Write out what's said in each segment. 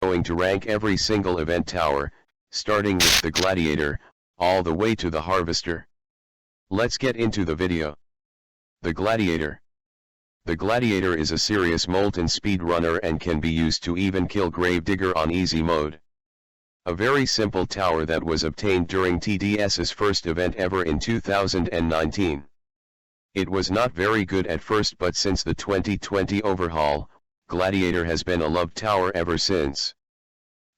going to rank every single event tower, starting with the Gladiator, all the way to the Harvester. Let's get into the video. The Gladiator. The Gladiator is a serious molten speedrunner and can be used to even kill Gravedigger on easy mode. A very simple tower that was obtained during TDS's first event ever in 2019. It was not very good at first, but since the 2020 overhaul, Gladiator has been a loved tower ever since.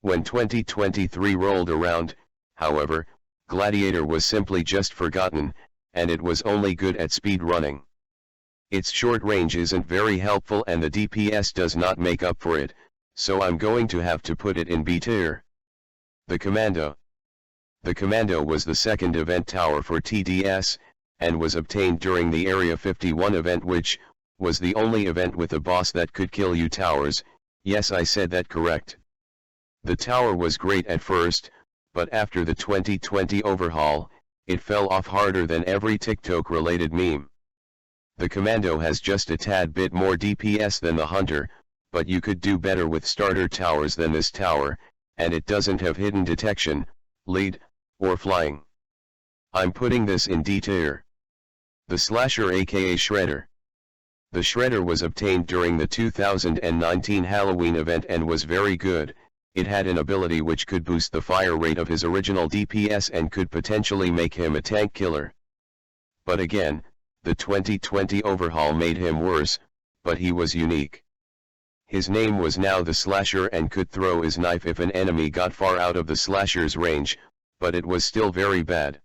When 2023 rolled around, however, Gladiator was simply just forgotten, and it was only good at speed running. Its short range isn't very helpful and the DPS does not make up for it, so I'm going to have to put it in B tier. The Commando. The Commando was the second event tower for TDS, and was obtained during the Area 51 event, which was the only event with a boss that could kill you towers. Yes, I said that correct. The tower was great at first, but after the 2020 overhaul, it fell off harder than every TikTok related meme. The Commando has just a tad bit more DPS than the Hunter, but you could do better with starter towers than this tower, and it doesn't have hidden detection, lead, or flying. I'm putting this in D tier. The Slasher aka Shredder. The Shredder was obtained during the 2019 Halloween event and was very good. It had an ability which could boost the fire rate of his original DPS and could potentially make him a tank killer. But again, the 2020 overhaul made him worse, but he was unique. His name was now the Slasher and could throw his knife if an enemy got far out of the Slasher's range, but it was still very bad.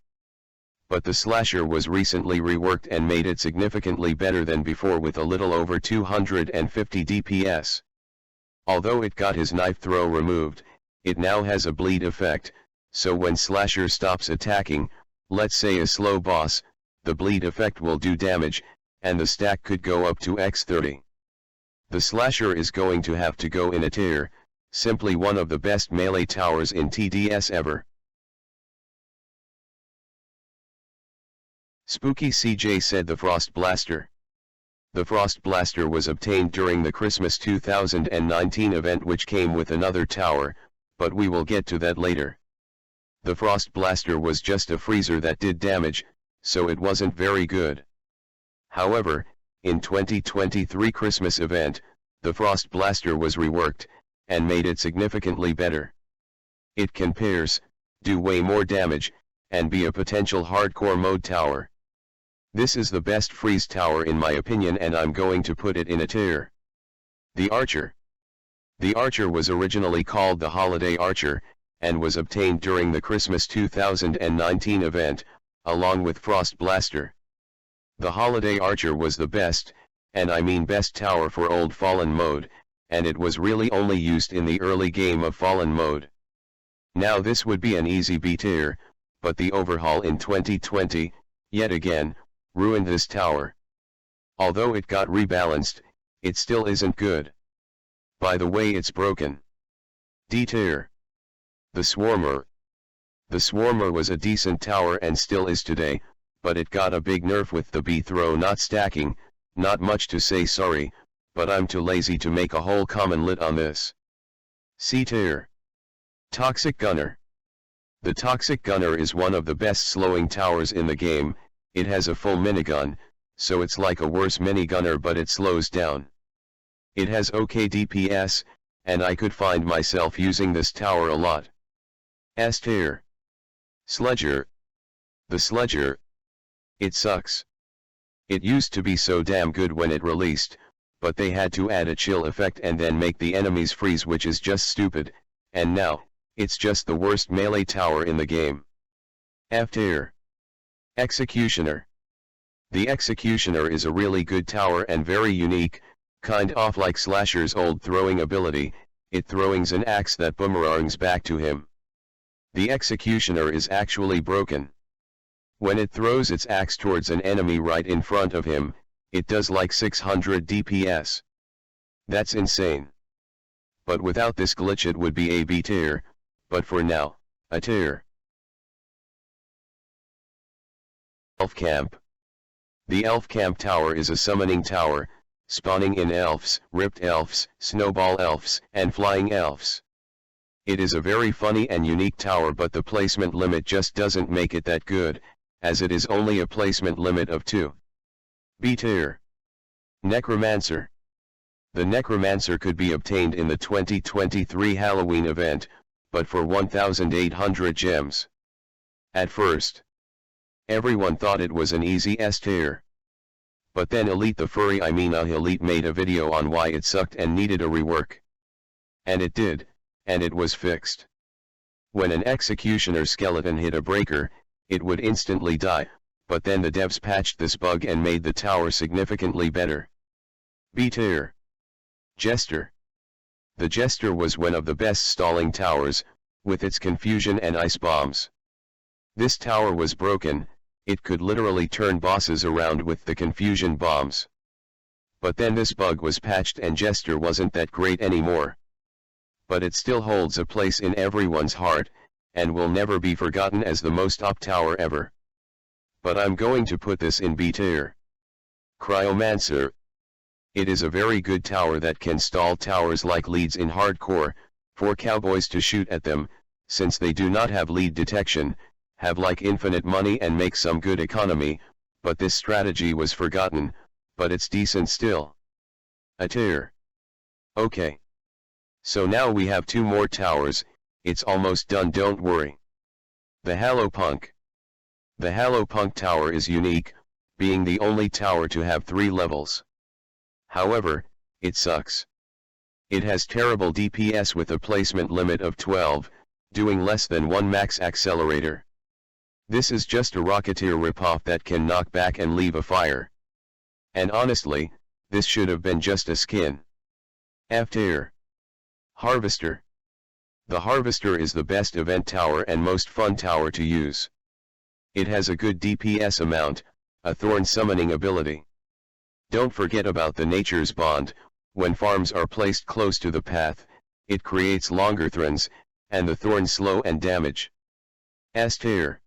But the Slasher was recently reworked and made it significantly better than before with a little over 250 DPS. Although it got his knife throw removed, it now has a bleed effect, so when Slasher stops attacking, let's say a slow boss, the bleed effect will do damage, and the stack could go up to x30. The Slasher is going to have to go in a tier, simply one of the best melee towers in TDS ever. Spooky CJ said the Frost Blaster. The Frost Blaster was obtained during the Christmas 2019 event, which came with another tower, but we will get to that later. The Frost Blaster was just a freezer that did damage, so it wasn't very good. However, in 2023 Christmas event, the Frost Blaster was reworked, and made it significantly better. It can pierce, do way more damage, and be a potential hardcore mode tower. This is the best freeze tower in my opinion, and I'm going to put it in a tier. The Archer. The Archer was originally called the Holiday Archer, and was obtained during the Christmas 2019 event, along with Frost Blaster. The Holiday Archer was the best, and I mean best tower for old Fallen mode, and it was really only used in the early game of Fallen mode. Now this would be an easy B tier, but the overhaul in 2020, yet again, ruined this tower. Although it got rebalanced, it still isn't good. By the way, it's broken. D tier. The Swarmer. The Swarmer was a decent tower and still is today, but it got a big nerf with the B throw not stacking. Not much to say, sorry, but I'm too lazy to make a whole common lit on this. C tier. Toxic Gunner. The Toxic Gunner is one of the best slowing towers in the game. It has a full minigun, so it's like a worse minigunner, but it slows down. It has okay DPS, and I could find myself using this tower a lot. S tier. Sledger. The Sledger. It sucks. It used to be so damn good when it released, but they had to add a chill effect and then make the enemies freeze, which is just stupid, and now, it's just the worst melee tower in the game. F tier. Executioner. The Executioner is a really good tower and very unique, kind of like Slasher's old throwing ability. It throws an axe that boomerangs back to him. The Executioner is actually broken. When it throws its axe towards an enemy right in front of him, it does like 600 DPS. That's insane. But without this glitch it would be a B tier, but for now, a tier. Elf Camp. The Elf Camp Tower is a summoning tower, spawning in elves, ripped elves, snowball elves, and flying elves. It is a very funny and unique tower, but the placement limit just doesn't make it that good, as it is only a placement limit of 2. B tier. Necromancer. The Necromancer could be obtained in the 2023 Halloween event, but for 1,800 gems. At first, everyone thought it was an easy S tier. But then Elite Elite made a video on why it sucked and needed a rework. And it did, and it was fixed. When an Executioner skeleton hit a breaker, it would instantly die, but then the devs patched this bug and made the tower significantly better. B tier. Jester. The Jester was one of the best stalling towers, with its confusion and ice bombs. This tower was broken, it could literally turn bosses around with the confusion bombs. But then this bug was patched and Jester wasn't that great anymore. But it still holds a place in everyone's heart, and will never be forgotten as the most OP tower ever. But I'm going to put this in B tier. Cryomancer. It is a very good tower that can stall towers like leads in hardcore, for cowboys to shoot at them, since they do not have lead detection, have like infinite money and make some good economy, but this strategy was forgotten, but it's decent still. A tier. Okay. So now we have 2 more towers, it's almost done, don't worry. The Hallowpunk. The Hallowpunk tower is unique, being the only tower to have 3 levels. However, it sucks. It has terrible DPS with a placement limit of 12, doing less than 1 max accelerator. This is just a Rocketeer ripoff that can knock back and leave a fire. And honestly, this should have been just a skin. F tier. Harvester. The Harvester is the best event tower and most fun tower to use. It has a good DPS amount, a thorn summoning ability. Don't forget about the Nature's Bond. When farms are placed close to the path, it creates longer thorns, and the thorns slow and damage. S tier.